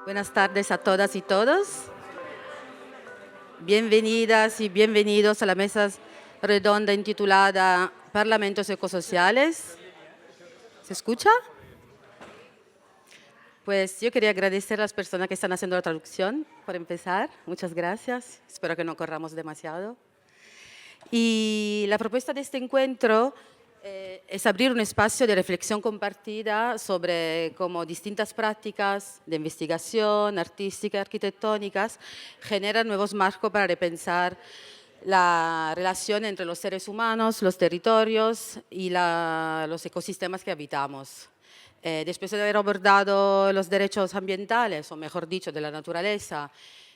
Buenas tardes a todas y todos. Bienvenidas y bienvenidos a la mesa redonda intitulada Parlamentos Ecosociales. ¿Se escucha? Pues yo quería agradecer a las personas que están haciendo la traducción, por empezar. Muchas gracias. Espero que no corramos demasiado. Y la propuesta de este encuentro es abrir un espacio de reflexión compartida sobre cómo distintas prácticas de investigación artística y arquitectónicas generan nuevos marcos para repensar la relación entre los seres humanos, los territorios y los ecosistemas que habitamos. Después de haber abordado los derechos ambientales, o mejor dicho, de la naturaleza,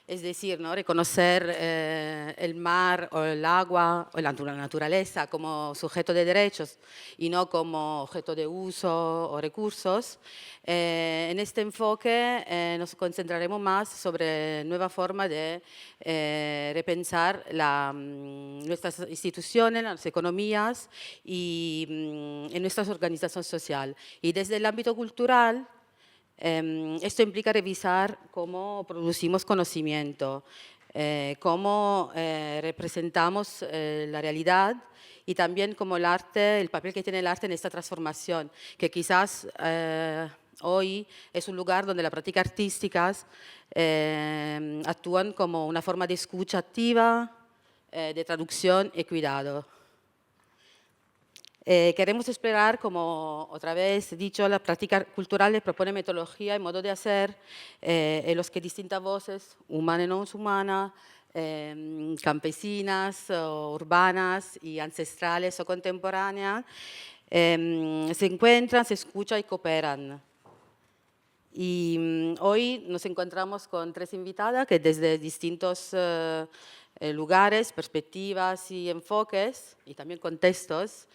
es decir, ¿no? Reconocer el mar o el agua o la naturaleza como sujeto de derechos y no como objeto de uso o recursos. En este enfoque nos concentraremos más sobre nueva forma de repensar nuestras instituciones, las economías y en nuestra organización social. Y desde el ámbito cultural, esto implica revisar cómo producimos conocimiento, cómo representamos la realidad y también cómo el papel que tiene el arte en esta transformación, que quizás hoy es un lugar donde las prácticas artísticas actúan como una forma de escucha activa, de traducción y cuidado. Queremos explorar, como otra vez he dicho, la práctica cultural propone metodología y modo de hacer en los que distintas voces, humanas y no humanas, campesinas, urbanas y ancestrales o contemporáneas, se encuentran, se escuchan y cooperan. Y hoy nos encontramos con tres invitadas que desde distintos lugares, perspectivas y enfoques, y también contextos,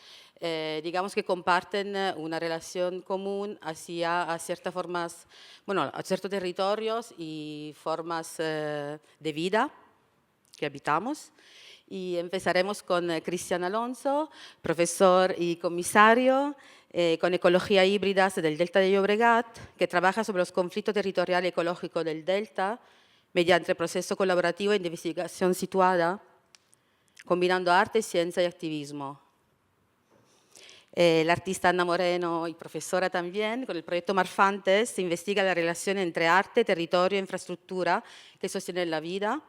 digamos que comparten una relación común hacia a ciertas formas, bueno, a ciertos territorios y formas de vida que habitamos. Y empezaremos con Cristian Alonso, profesor y comisario con ecología híbridas del Delta de Llobregat, que trabaja sobre los conflictos territoriales ecológicos del Delta mediante el proceso colaborativo de investigación situada, combinando arte, ciencia y activismo. La artista Ana Moreno y profesora también, con el proyecto Marfantes, se investiga la relación entre arte, territorio e infraestructura que sostienen la vida,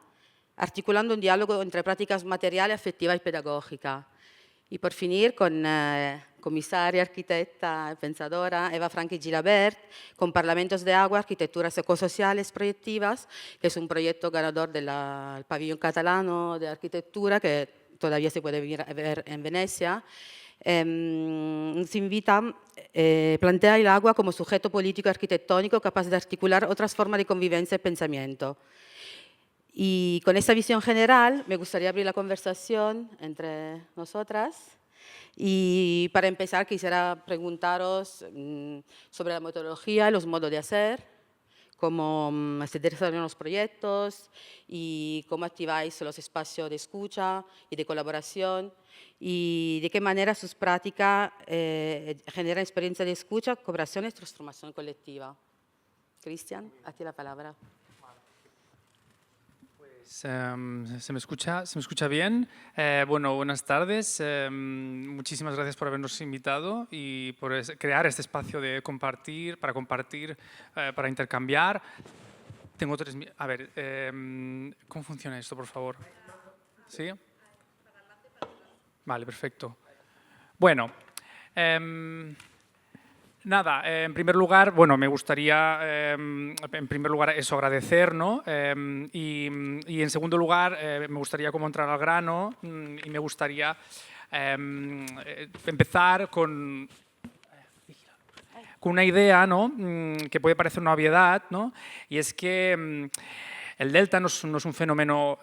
articulando un diálogo entre prácticas materiales, afectivas y pedagógicas. Y por finir, con comisaria, arquitecta, pensadora, Eva Franchi Gilabert, con Parlamentos de Agua, Arquitecturas Ecosociales Proyectivas, que es un proyecto ganador del pabellón catalano de arquitectura, que todavía se puede ver en Venecia. Nos invita a plantear el agua como sujeto político y arquitectónico capaz de articular otras formas de convivencia y pensamiento. Y con esta visión general me gustaría abrir la conversación entre nosotras. Y para empezar quisiera preguntaros sobre la metodología y los modos de hacer, cómo se desarrollan los proyectos y cómo activáis los espacios de escucha y de colaboración y de qué manera sus prácticas generan experiencia de escucha, cooperación y transformación colectiva. Cristian, a ti la palabra. ¿Se me escucha bien? Bueno, buenas tardes. Muchísimas gracias por habernos invitado y por crear este espacio de compartir, para intercambiar. Tengo tres... A ver, ¿cómo funciona esto, por favor? ¿Sí? Vale, perfecto. Bueno, nada, en primer lugar, bueno, me gustaría, en primer lugar, eso, agradecer, ¿no? Y en segundo lugar, me gustaría como entrar al grano y me gustaría empezar con una idea, ¿no? Que puede parecer una obviedad, ¿no? Y es que el delta no es un fenómeno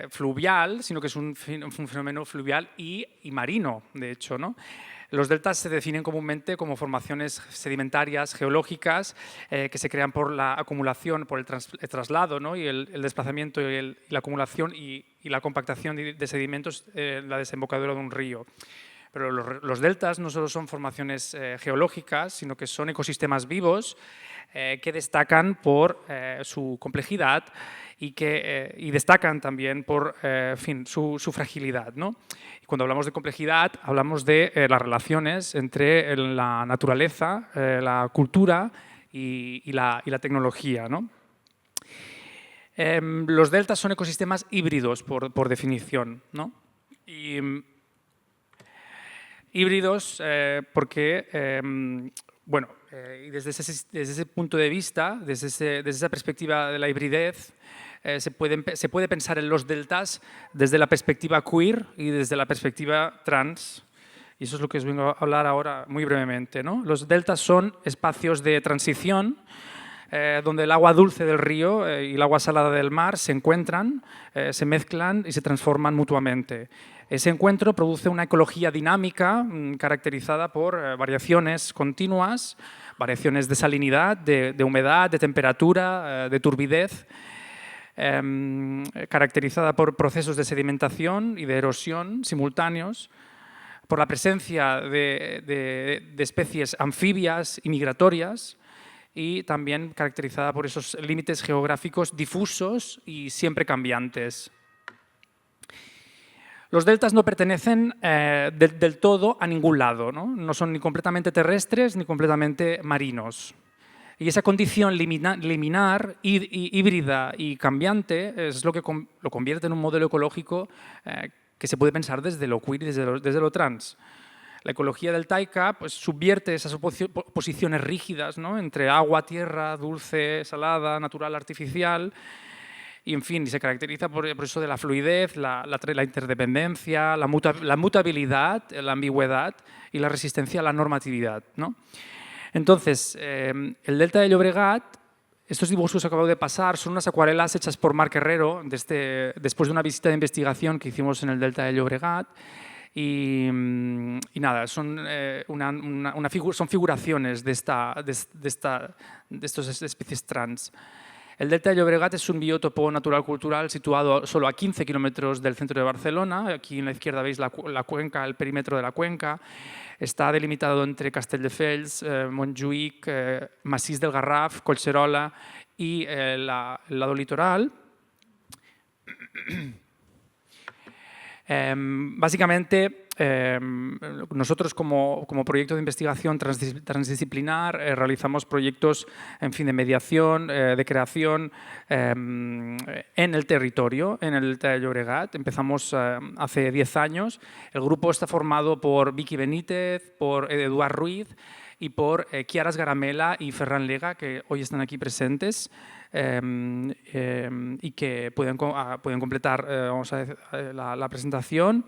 fluvial, sino que es un fenómeno fluvial y marino, de hecho, ¿no? Los deltas se definen comúnmente como formaciones sedimentarias geológicas que se crean por la acumulación, por el traslado, ¿no? Y el desplazamiento y la acumulación y la compactación de sedimentos en la desembocadura de un río. Pero los deltas no solo son formaciones geológicas, sino que son ecosistemas vivos que destacan por su complejidad y destacan también por su fragilidad, ¿no? Y cuando hablamos de complejidad, hablamos de las relaciones entre la naturaleza, la cultura y la tecnología, ¿no? Los deltas son ecosistemas híbridos por definición, ¿no? Y, híbridos porque, bueno, y desde ese punto de vista, desde esa perspectiva de la hibridez, se puede pensar en los deltas desde la perspectiva queer y desde la perspectiva trans. Y eso es lo que os vengo a hablar ahora muy brevemente, ¿no? Los deltas son espacios de transición donde el agua dulce del río y el agua salada del mar se encuentran, se mezclan y se transforman mutuamente. Ese encuentro produce una ecología dinámica caracterizada por variaciones continuas, variaciones de salinidad, de humedad, de temperatura, de turbidez, caracterizada por procesos de sedimentación y de erosión simultáneos, por la presencia de especies anfibias y migratorias, y también caracterizada por esos límites geográficos difusos y siempre cambiantes. Los deltas no pertenecen del todo a ningún lado, ¿no? No son ni completamente terrestres ni completamente marinos. Y esa condición liminar, híbrida y cambiante es lo que lo convierte en un modelo ecológico que se puede pensar desde lo queer y desde lo trans. La ecología del Taika pues, subvierte esas posiciones rígidas, ¿no? Entre agua, tierra, dulce, salada, natural, artificial, y en fin, se caracteriza por eso de la fluidez, la interdependencia, la mutabilidad, la ambigüedad y la resistencia a la normatividad, ¿no? Entonces, el delta de Llobregat, estos dibujos que acabo de pasar son unas acuarelas hechas por Marc Herrero después de una visita de investigación que hicimos en el delta de Llobregat. Y nada, son figuraciones de estas especies trans. El delta de Llobregat es un biótopo natural cultural situado solo a 15 kilómetros del centro de Barcelona. Aquí en la izquierda veis la cuenca, el perímetro de la cuenca. Está delimitado entre Castelldefels, Montjuïc, Massís del Garraf, Collserola y el lado litoral. Básicamente, nosotros como proyecto de investigación transdisciplinar realizamos proyectos de mediación, de creación en el territorio, en el delta de Llobregat. Empezamos hace 10 años. El grupo está formado por Vicky Benítez, por Eduard Ruiz y por Chiara Sgaramella y Ferran Lega, que hoy están aquí presentes. Y que pueden completar la presentación.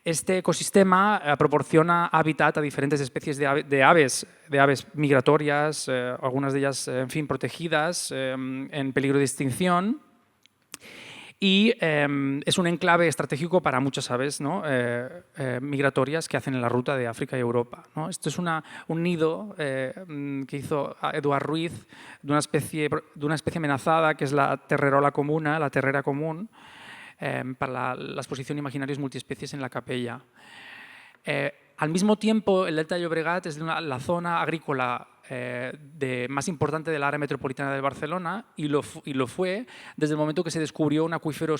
Este ecosistema proporciona hábitat a diferentes especies de aves migratorias, algunas de ellas protegidas, en peligro de extinción. Y es un enclave estratégico para muchas aves, ¿no? Migratorias que hacen la ruta de África y Europa, ¿no? Esto es un nido que hizo Eduard Ruiz de una especie amenazada que es la terrerola comuna, la terrera común, para la exposición Imaginarios multiespecies en la Capella. Al mismo tiempo, el delta de Llobregat es la zona agrícola más importante del área metropolitana de Barcelona y lo fue desde el momento que se descubrió un acuífero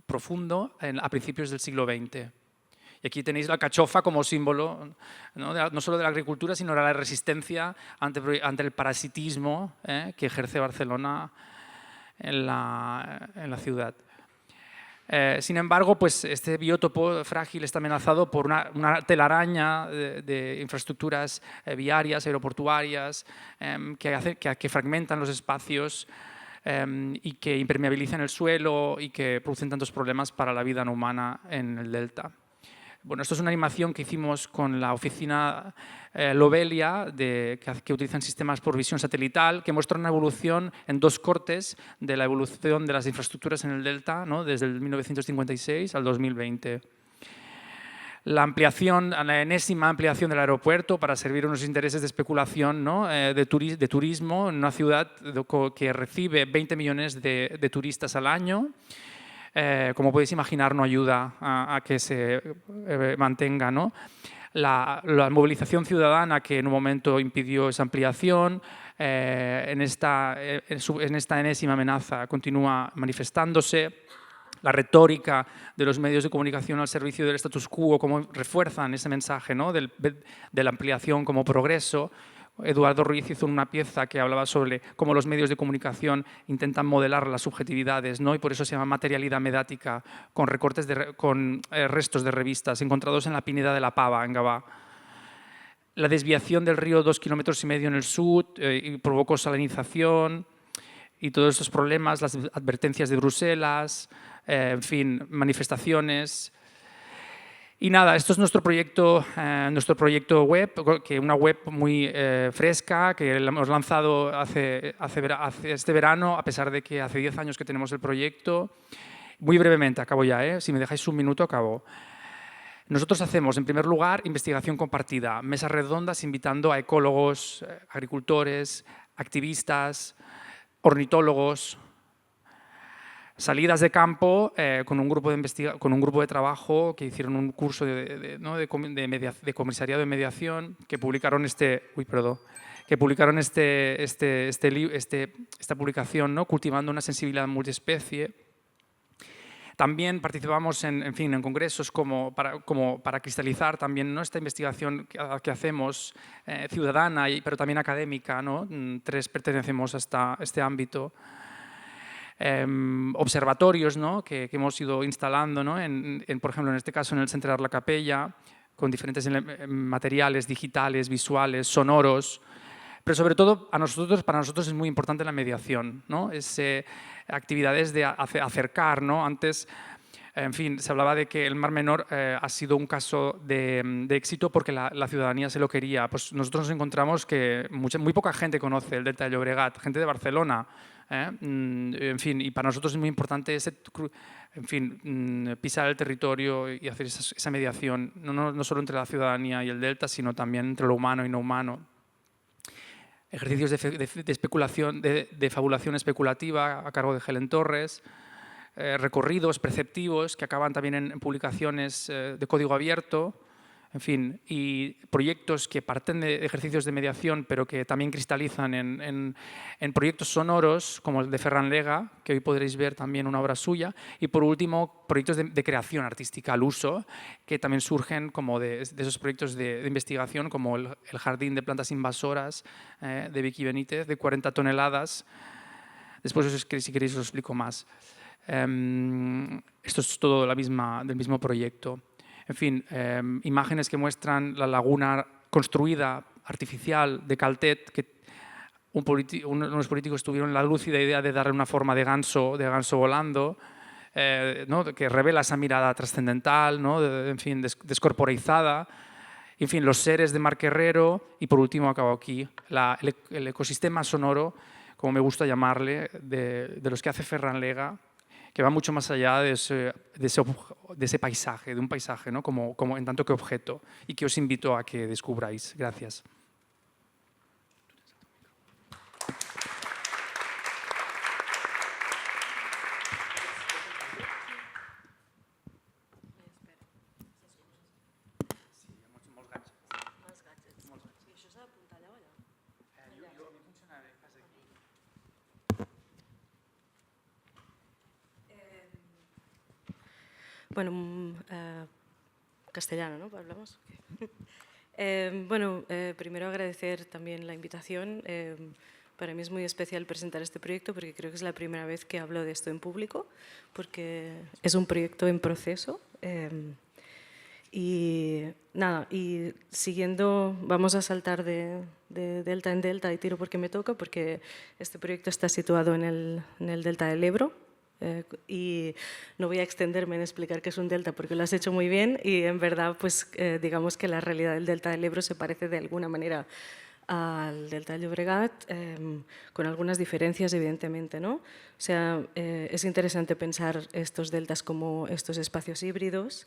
profundo a principios del siglo XX. Y aquí tenéis la alcachofa como símbolo no solo de la agricultura, sino de la resistencia ante el parasitismo que ejerce Barcelona en la ciudad. Sin embargo, pues este biótopo frágil está amenazado por una telaraña de infraestructuras viarias, aeroportuarias, que fragmentan los espacios y que impermeabilizan el suelo y que producen tantos problemas para la vida no humana en el delta. Bueno, esto es una animación que hicimos con la oficina Lobelia, que utilizan sistemas por visión satelital, que muestra una evolución en 2 cortes de la evolución de las infraestructuras en el delta, ¿no? Desde el 1956 al 2020. La enésima ampliación del aeropuerto para servir unos intereses de especulación, ¿no? de turismo en una ciudad que recibe 20 millones de turistas al año. como podéis imaginar, no ayuda a que se mantenga, ¿no? La movilización ciudadana que en un momento impidió esa ampliación, en esta enésima amenaza continúa manifestándose. La retórica de los medios de comunicación al servicio del status quo, cómo refuerzan ese mensaje, ¿no? de la ampliación como progreso. Eduardo Ruiz hizo una pieza que hablaba sobre cómo los medios de comunicación intentan modelar las subjetividades, ¿no? Y por eso se llama materialidad mediática, con recortes restos de revistas encontrados en la Pineda de la Pava, en Gavà. La desviación del río 2,5 kilómetros en el sur y provocó salinización y todos estos problemas, las advertencias de Bruselas, en fin, manifestaciones. Y nada, esto es nuestro proyecto web, que una web muy fresca, que hemos lanzado hace este verano, a pesar de que hace 10 años que tenemos el proyecto. Muy brevemente, acabo ya, si me dejáis un minuto, acabo. Nosotros hacemos, en primer lugar, investigación compartida, mesas redondas invitando a ecólogos, agricultores, activistas, ornitólogos, salidas de campo con un grupo de trabajo que hicieron un curso de comisariado de mediación, que publicaron esta publicación, ¿no? Cultivando una sensibilidad multiespecie. También participamos en congresos como para cristalizar también, ¿no? Esta investigación que hacemos ciudadana, pero también académica, ¿no? 3 pertenecemos a este ámbito. Observatorios, ¿no? que hemos ido instalando, ¿no? Por ejemplo, en este caso en el Centre de la Capella, con diferentes materiales digitales, visuales, sonoros. Pero sobre todo, para nosotros es muy importante la mediación, ¿no? Actividades de acercar, ¿no? Antes, en fin, se hablaba de que el Mar Menor ha sido un caso de éxito porque la ciudadanía se lo quería. Pues nosotros nos encontramos que muy poca gente conoce el Delta del Llobregat, gente de Barcelona. En fin, y para nosotros es muy importante pisar el territorio y hacer esa mediación, no solo entre la ciudadanía y el Delta, sino también entre lo humano y no humano. Ejercicios de especulación, de fabulación especulativa a cargo de Helen Torres, recorridos preceptivos que acaban también en publicaciones de código abierto, en fin, y proyectos que parten de ejercicios de mediación, pero que también cristalizan en proyectos sonoros, como el de Ferran Lega, que hoy podréis ver también una obra suya, y por último, proyectos de creación artística al uso, que también surgen como de esos proyectos de investigación, como el Jardín de Plantas Invasoras de Vicky Benítez, de 40 toneladas. Después, si queréis, os explico más. Esto es todo del mismo proyecto. En fin, imágenes que muestran la laguna construida, artificial, de Caltet, que unos políticos tuvieron la lúcida idea de darle una forma de ganso volando, ¿no? Que revela esa mirada trascendental, ¿no? En fin, descorporizada. En fin, los seres de Marc Herrero y, por último, acabo aquí, el ecosistema sonoro, como me gusta llamarle, de los que hace Ferran Lega, que va mucho más allá de ese paisaje, de un paisaje, ¿no? como en tanto que objeto, y que os invito a que descubráis. Gracias. Bueno, castellano, ¿no? Hablamos. Primero agradecer también la invitación. Para mí es muy especial presentar este proyecto porque creo que es la primera vez que hablo de esto en público, porque es un proyecto en proceso. Y siguiendo, vamos a saltar de delta en delta y tiro porque me toca, porque este proyecto está situado en el delta del Ebro. Y no voy a extenderme en explicar qué es un delta porque lo has hecho muy bien y en verdad pues digamos que la realidad del delta del Ebro se parece de alguna manera al delta del Llobregat, con algunas diferencias evidentemente, ¿no? O sea, es interesante pensar estos deltas como estos espacios híbridos.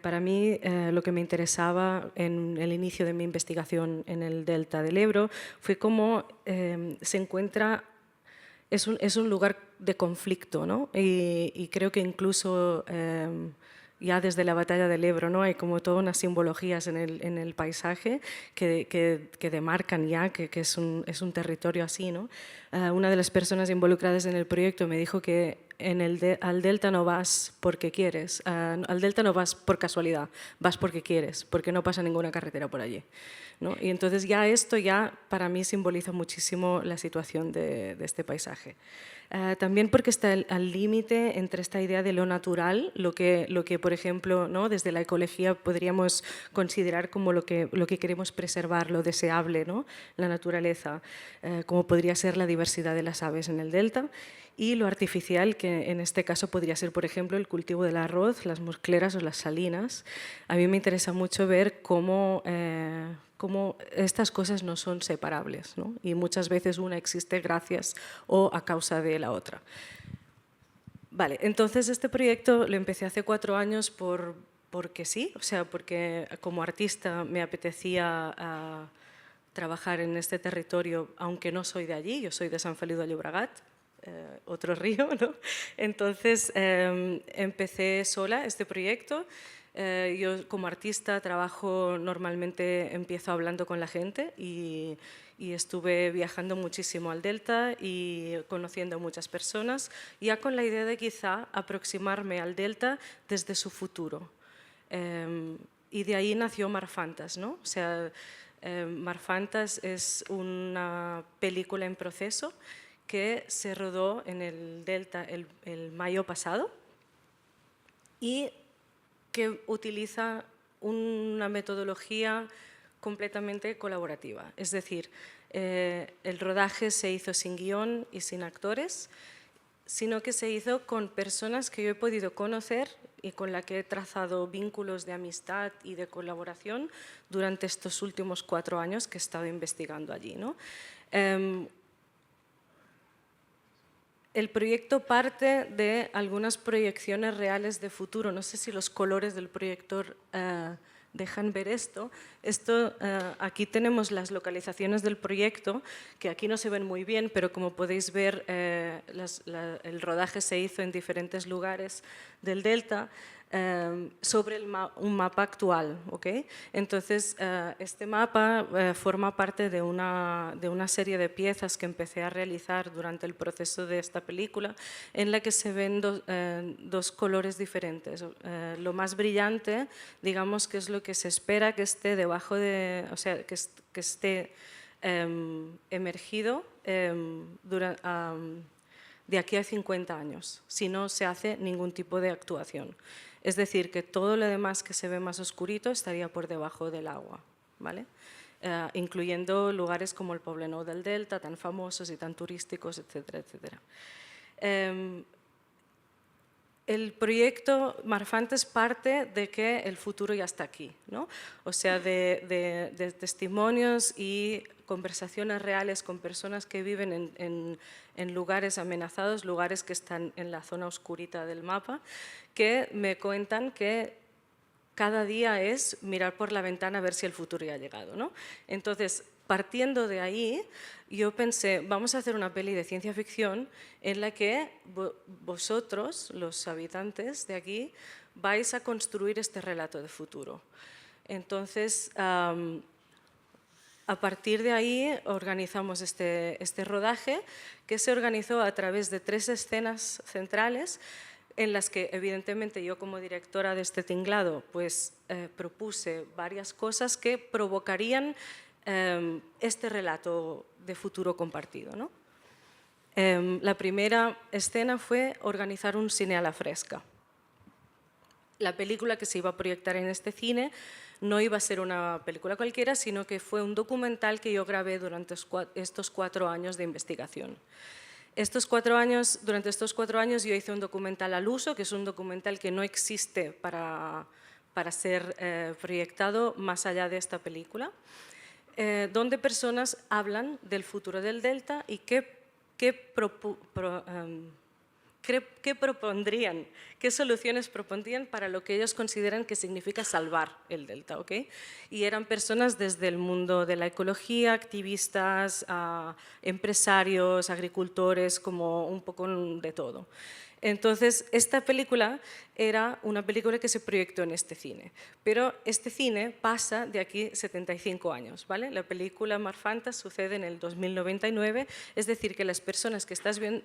Para mí lo que me interesaba en el inicio de mi investigación en el delta del Ebro fue cómo se encuentra es un lugar de conflicto, ¿no? Y creo que incluso ya desde la batalla del Ebro, ¿no? Hay como todas unas simbologías en el paisaje que demarcan ya que es un territorio así, ¿no? Una de las personas involucradas en el proyecto me dijo que al delta no vas porque quieres, al delta no vas por casualidad, vas porque quieres, porque no pasa ninguna carretera por allí, ¿no? Y entonces ya esto ya para mí simboliza muchísimo la situación de este paisaje. También porque está al límite entre esta idea de lo natural, lo que por ejemplo, ¿no? Desde la ecología podríamos considerar como lo que queremos preservar, lo deseable, ¿no? La naturaleza, como podría ser la diversidad de las aves en el delta, y lo artificial, que en este caso podría ser, por ejemplo, el cultivo del arroz, las moscleras o las salinas. A mí me interesa mucho ver cómo estas cosas no son separables, ¿no? Y muchas veces una existe gracias o a causa de la otra. Vale, entonces este proyecto lo empecé hace 4 años porque sí, o sea, porque como artista me apetecía trabajar en este territorio, aunque no soy de allí, yo soy de Sant Feliu de Llobregat, otro río, ¿no? Entonces empecé sola este proyecto. Yo como artista trabajo, normalmente empiezo hablando con la gente y estuve viajando muchísimo al Delta y conociendo a muchas personas, ya con la idea de quizá aproximarme al Delta desde su futuro. Y de ahí nació Marfantas, ¿no? O sea, Marfantas es una película en proceso que se rodó en el Delta el mayo pasado y que utiliza una metodología completamente colaborativa. Es decir, el rodaje se hizo sin guión y sin actores, sino que se hizo con personas que yo he podido conocer y con las que he trazado vínculos de amistad y de colaboración durante estos últimos 4 años que he estado investigando allí, ¿no? El proyecto parte de algunas proyecciones reales de futuro. No sé si los colores del proyector dejan ver esto. Aquí tenemos las localizaciones del proyecto, que aquí no se ven muy bien, pero como podéis ver, el rodaje se hizo en diferentes lugares del Delta sobre un mapa actual. ¿Okay? Entonces, este mapa forma parte de una serie de piezas que empecé a realizar durante el proceso de esta película, en la que se ven dos colores diferentes. Lo más brillante, digamos, que es lo que se espera que esté debajo de, o sea, que esté emergido de aquí a 50 años, si no se hace ningún tipo de actuación. Es decir, que todo lo demás que se ve más oscurito estaría por debajo del agua, ¿vale? Incluyendo lugares como el Poblenou del Delta, tan famosos y tan turísticos, etcétera, etcétera. El proyecto Marfantas parte de que el futuro ya está aquí, ¿no? O sea, de testimonios y conversaciones reales con personas que viven en lugares amenazados, lugares que están en la zona oscurita del mapa, que me cuentan que cada día es mirar por la ventana a ver si el futuro ya ha llegado, ¿no? Entonces, partiendo de ahí, yo pensé, vamos a hacer una peli de ciencia ficción en la que vosotros, los habitantes de aquí, vais a construir este relato de futuro. Entonces, a partir de ahí organizamos este rodaje, que se organizó a través de 3 escenas centrales, en las que evidentemente yo como directora de este tinglado pues propuse varias cosas que provocarían este relato de futuro compartido, ¿no? La primera escena fue organizar un cine a la fresca. La película que se iba a proyectar en este cine no iba a ser una película cualquiera, sino que fue un documental que yo grabé durante estos 4 años de investigación. Durante estos 4 años yo hice un documental al uso, que es un documental que no existe para ser proyectado más allá de esta película, donde personas hablan del futuro del Delta y qué ¿qué propondrían? ¿Qué soluciones propondrían para lo que ellos consideran que significa salvar el delta? ¿Okay? Y eran personas desde el mundo de la ecología, activistas, empresarios, agricultores, como un poco de todo. Entonces, esta película era una película que se proyectó en este cine, pero este cine pasa de aquí 75 años, ¿vale? La película Marfantas sucede en el 2099, es decir, que las personas que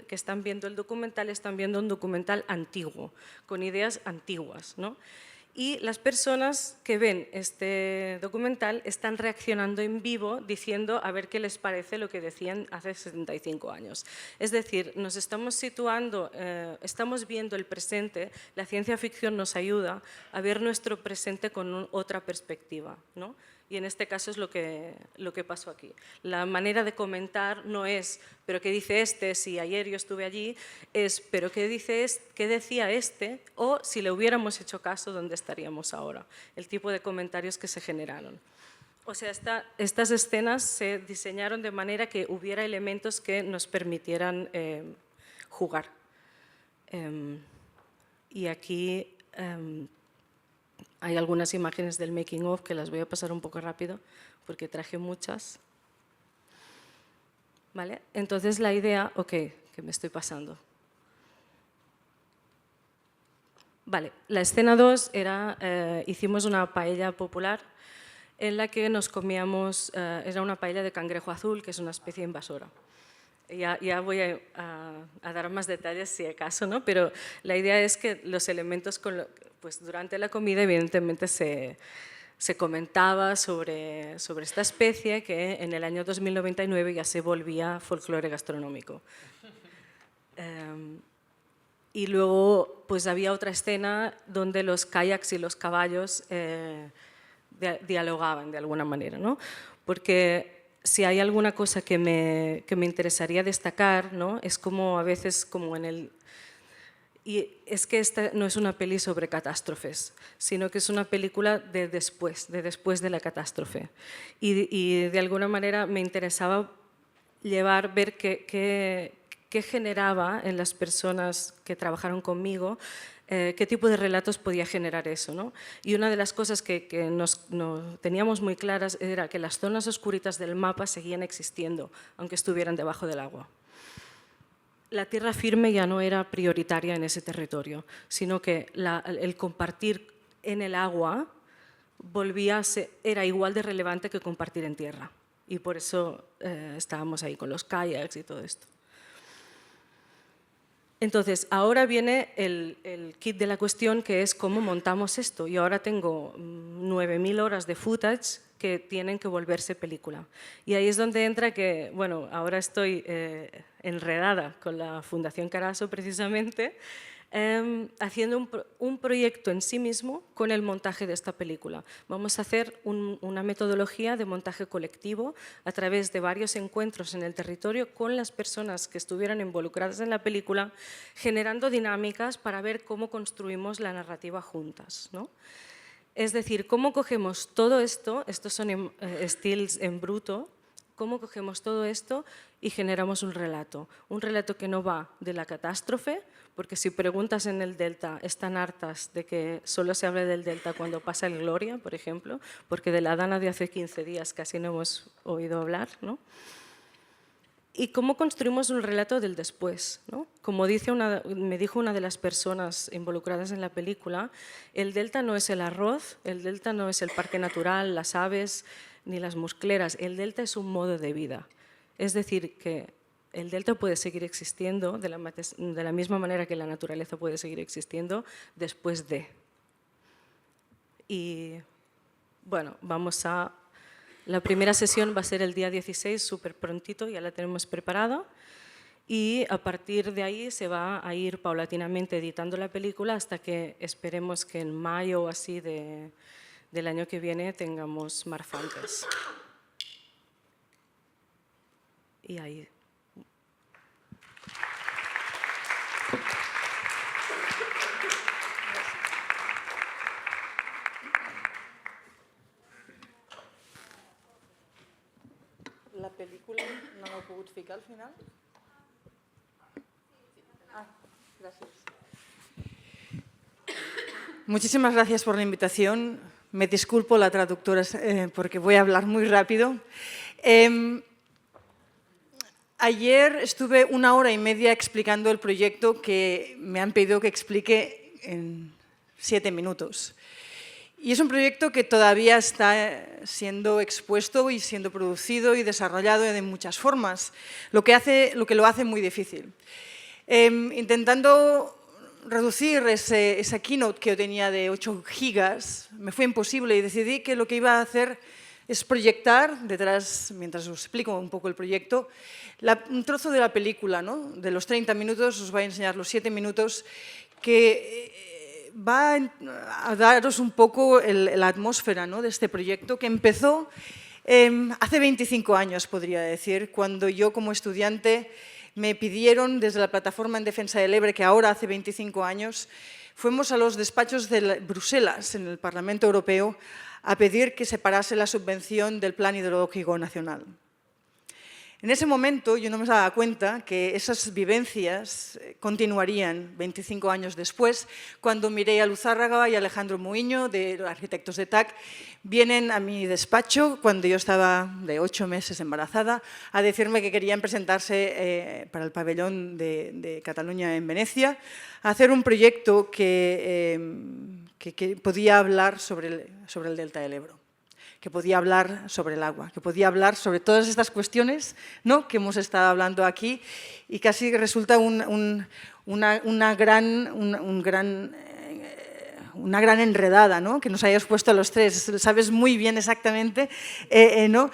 están viendo el documental están viendo un documental antiguo, con ideas antiguas, ¿no? Y las personas que ven este documental están reaccionando en vivo diciendo a ver qué les parece lo que decían hace 75 años. Es decir, nos estamos situando, estamos viendo el presente, la ciencia ficción nos ayuda a ver nuestro presente con otra perspectiva, ¿no? Y en este caso es lo que pasó aquí. La manera de comentar no es, pero ¿qué dice este? Si ayer yo estuve allí, es, pero ¿qué decía este? O si le hubiéramos hecho caso, ¿dónde estaríamos ahora? El tipo de comentarios que se generaron. O sea, estas escenas se diseñaron de manera que hubiera elementos que nos permitieran jugar. Y aquí hay algunas imágenes del making of que las voy a pasar un poco rápido porque traje muchas. ¿Vale? Entonces la idea, que me estoy pasando. Vale, la escena 2 era, hicimos una paella popular en la que nos comíamos, era una paella de cangrejo azul, que es una especie invasora. Ya voy a dar más detalles si acaso, ¿no? Pero la idea es que los elementos, pues durante la comida evidentemente se comentaba sobre esta especie que en el año 2099 ya se volvía folclore gastronómico. Y luego pues había otra escena donde los kayaks y los caballos dialogaban de alguna manera, ¿no? Porque si hay alguna cosa que me interesaría destacar, ¿no? Es como a veces como en el... Y es que esta no es una peli sobre catástrofes, sino que es una película de después de la catástrofe. Y de alguna manera me interesaba ver qué generaba en las personas que trabajaron conmigo, qué tipo de relatos podía generar eso, ¿no? Y una de las cosas que no teníamos muy claras era que las zonas oscuritas del mapa seguían existiendo, aunque estuvieran debajo del agua. La tierra firme ya no era prioritaria en ese territorio, sino que el compartir en el agua era igual de relevante que compartir en tierra. Y por eso estábamos ahí con los kayaks y todo esto. Entonces, ahora viene el kit de la cuestión, que es cómo montamos esto. Y ahora tengo 9.000 horas de footage que tienen que volverse película. Y ahí es donde entra que, bueno, ahora estoy enredada con la Fundación Caraso precisamente, haciendo un proyecto en sí mismo con el montaje de esta película. Vamos a hacer una metodología de montaje colectivo a través de varios encuentros en el territorio con las personas que estuvieran involucradas en la película, generando dinámicas para ver cómo construimos la narrativa juntas, ¿no? Es decir, cómo cogemos todo esto, estos son stills en bruto, cómo cogemos todo esto y generamos un relato que no va de la catástrofe, porque si preguntas en el Delta, están hartas de que solo se hable del Delta cuando pasa el Gloria, por ejemplo, porque de la Dana de hace 15 días casi no hemos oído hablar, ¿no? Y cómo construimos un relato del después, ¿no? Como me dijo una de las personas involucradas en la película, el Delta no es el arroz, el Delta no es el parque natural, las aves ni las muscleras, el Delta es un modo de vida. Es decir, que el Delta puede seguir existiendo de la misma manera que la naturaleza puede seguir existiendo después de. Y bueno, la primera sesión va a ser el día 16, súper prontito, ya la tenemos preparada. Y a partir de ahí se va a ir paulatinamente editando la película hasta que esperemos que en mayo o así del año que viene tengamos Marfantes. Y ahí. La pel·lícula no l'heu pogut ficar al final? Ah, Muchísimas gracias por la invitación. Me disculpo la traductora porque voy a hablar muy rápido. Ayer estuve 1 hora y media explicando el proyecto que me han pedido que explique en 7 minutos. Y es un proyecto que todavía está siendo expuesto y siendo producido y desarrollado de muchas formas, lo que lo hace muy difícil. Intentando reducir esa keynote que yo tenía de 8 gigas, me fue imposible y decidí que lo que iba a hacer es proyectar detrás, mientras os explico un poco el proyecto, un trozo de la película, ¿no? De los 30 minutos, os voy a enseñar los 7 minutos que va a daros un poco la atmósfera, ¿no? De este proyecto que empezó hace 25 años, podría decir, cuando yo como estudiante me pidieron desde la Plataforma en Defensa del Ebre, que ahora hace 25 años, fuimos a los despachos de Bruselas, en el Parlamento Europeo, a pedir que se parase la subvención del Plan Hidrológico Nacional. En ese momento yo no me daba cuenta que esas vivencias continuarían 25 años después, cuando Mireia Luzárraga y Alejandro Muiño, de los arquitectos de TAC, vienen a mi despacho, cuando yo estaba de 8 meses embarazada, a decirme que querían presentarse para el pabellón de Cataluña en Venecia, a hacer un proyecto que podía hablar sobre el delta del Ebro, que podía hablar sobre el agua, que podía hablar sobre todas estas cuestiones, ¿no?, que hemos estado hablando aquí, y casi resulta una gran enredada, ¿no?, que nos hayas puesto a los tres. Sabes muy bien exactamente, ¿no?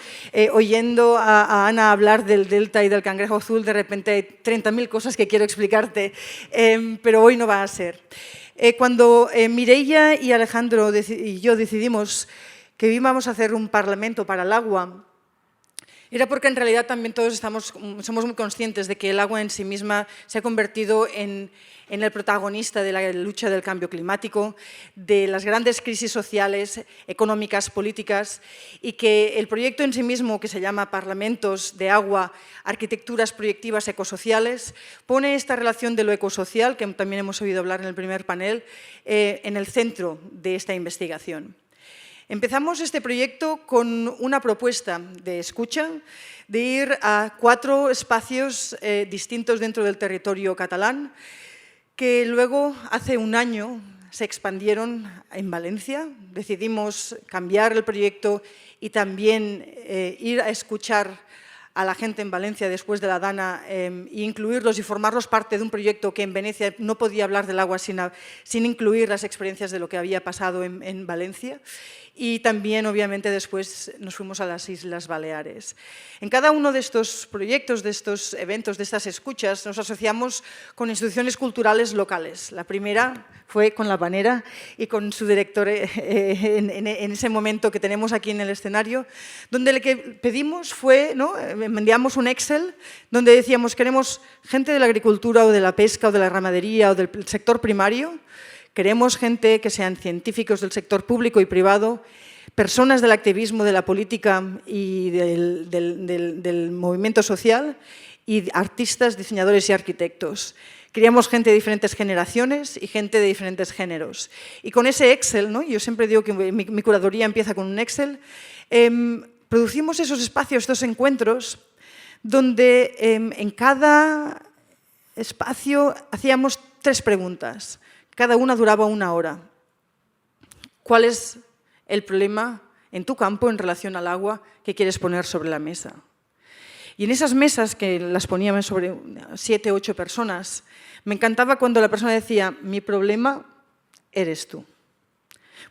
Oyendo a Ana hablar del delta y del cangrejo azul, de repente hay 30.000 cosas que quiero explicarte, pero hoy no va a ser. Cuando Mireia y Alejandro y yo decidimos que íbamos a hacer un parlamento para el agua, era porque en realidad también todos somos muy conscientes de que el agua en sí misma se ha convertido en el protagonista de la lucha del cambio climático, de las grandes crisis sociales, económicas, políticas, y que el proyecto en sí mismo, que se llama Parlamentos de Agua, Arquitecturas Proyectivas Ecosociales, pone esta relación de lo ecosocial, que también hemos oído hablar en el primer panel, en el centro de esta investigación. Empezamos este proyecto con una propuesta de escucha, de ir a 4 espacios distintos dentro del territorio catalán, que luego, hace un año, se expandieron en Valencia. Decidimos cambiar el proyecto y también ir a escuchar a la gente en Valencia después de la Dana e incluirlos y formarlos parte de un proyecto que en Venecia no podía hablar del agua sin incluir las experiencias de lo que había pasado en Valencia. Y también, obviamente, después nos fuimos a las Islas Baleares. En cada uno de estos proyectos, de estos eventos, de estas escuchas, nos asociamos con instituciones culturales locales. La primera fue con La Panera y con su director en ese momento que tenemos aquí en el escenario, donde lo que pedimos fue, ¿no?, enviamos un Excel donde decíamos queremos gente de la agricultura o de la pesca o de la ramadería o del sector primario. Queremos gente que sean científicos del sector público y privado, personas del activismo, de la política y del movimiento social, y artistas, diseñadores y arquitectos. Queríamos gente de diferentes generaciones y gente de diferentes géneros. Y con ese Excel, ¿no?, yo siempre digo que mi curaduría empieza con un Excel, producimos esos espacios, estos encuentros, donde en cada espacio hacíamos 3 preguntas. Cada una duraba 1 hora. ¿Cuál es el problema en tu campo en relación al agua que quieres poner sobre la mesa? Y en esas mesas, que las poníamos sobre 7, 8 personas, me encantaba cuando la persona decía, mi problema eres tú.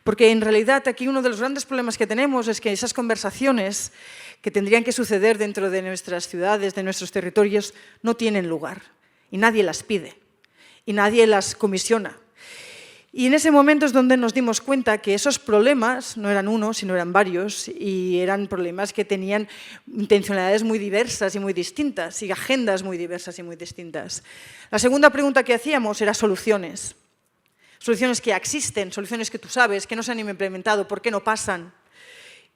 Porque en realidad aquí uno de los grandes problemas que tenemos es que esas conversaciones que tendrían que suceder dentro de nuestras ciudades, de nuestros territorios, no tienen lugar. Y nadie las pide. Y nadie las comisiona. Y en ese momento es donde nos dimos cuenta que esos problemas no eran uno, sino eran varios, y eran problemas que tenían intencionalidades muy diversas y muy distintas, y agendas muy diversas y muy distintas. La segunda pregunta que hacíamos era soluciones. Soluciones que ya existen, soluciones que tú sabes, que no se han implementado, ¿por qué no pasan?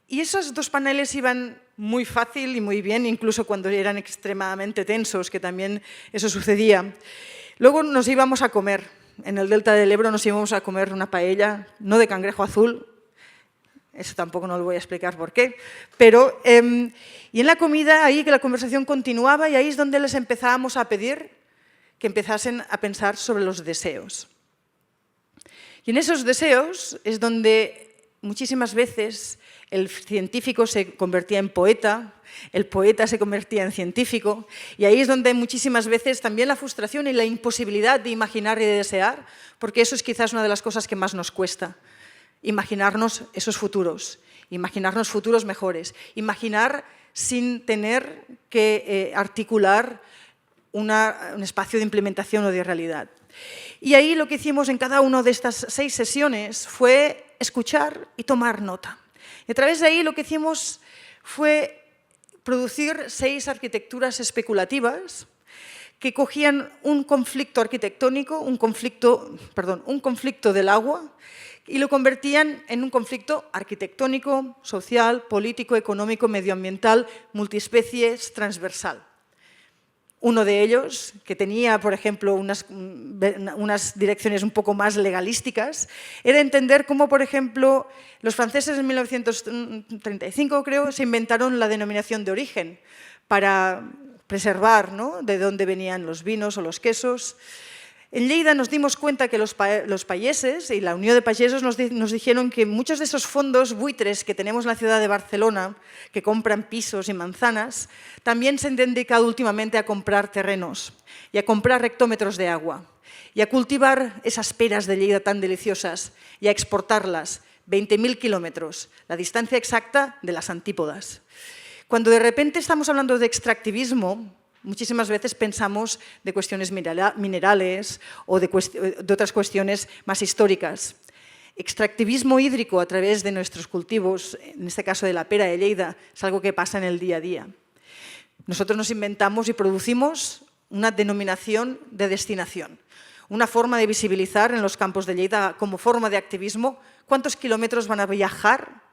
Y esos 2 paneles iban muy fácil y muy bien, incluso cuando eran extremadamente tensos, que también eso sucedía. Luego nos íbamos a comer. En el delta del Ebro nos íbamos a comer una paella, no de cangrejo azul, eso tampoco no lo voy a explicar por qué, pero y en la comida ahí que la conversación continuaba y ahí es donde les empezábamos a pedir que empezasen a pensar sobre los deseos. Y en esos deseos es donde muchísimas veces el científico se convertía en poeta, el poeta se convertía en científico, y ahí es donde muchísimas veces también la frustración y la imposibilidad de imaginar y de desear, porque eso es quizás una de las cosas que más nos cuesta, imaginarnos esos futuros, imaginarnos futuros mejores, imaginar sin tener que articular un espacio de implementación o de realidad. Y ahí lo que hicimos en cada una de estas 6 sesiones fue escuchar y tomar nota. Y a través de ahí lo que hicimos fue producir 6 arquitecturas especulativas que cogían un conflicto arquitectónico, un conflicto del agua, y lo convertían en un conflicto arquitectónico, social, político, económico, medioambiental, multiespecies, transversal. Uno de ellos, que tenía, por ejemplo, unas direcciones un poco más legalísticas, era entender cómo, por ejemplo, los franceses en 1935, creo, se inventaron la denominación de origen para preservar, ¿no?, de dónde venían los vinos o los quesos. En Lleida nos dimos cuenta que los payeses y la Unión de Payesos nos dijeron que muchos de esos fondos buitres que tenemos en la ciudad de Barcelona, que compran pisos y manzanas, también se han dedicado últimamente a comprar terrenos y a comprar hectómetros de agua y a cultivar esas peras de Lleida tan deliciosas y a exportarlas 20.000 kilómetros, la distancia exacta de las antípodas. Cuando de repente estamos hablando de extractivismo, muchísimas veces pensamos de cuestiones minerales o de otras cuestiones más históricas. Extractivismo hídrico a través de nuestros cultivos, en este caso de la pera de Lleida, es algo que pasa en el día a día. Nosotros nos inventamos y producimos una denominación de destinación, una forma de visibilizar en los campos de Lleida como forma de activismo cuántos kilómetros van a viajar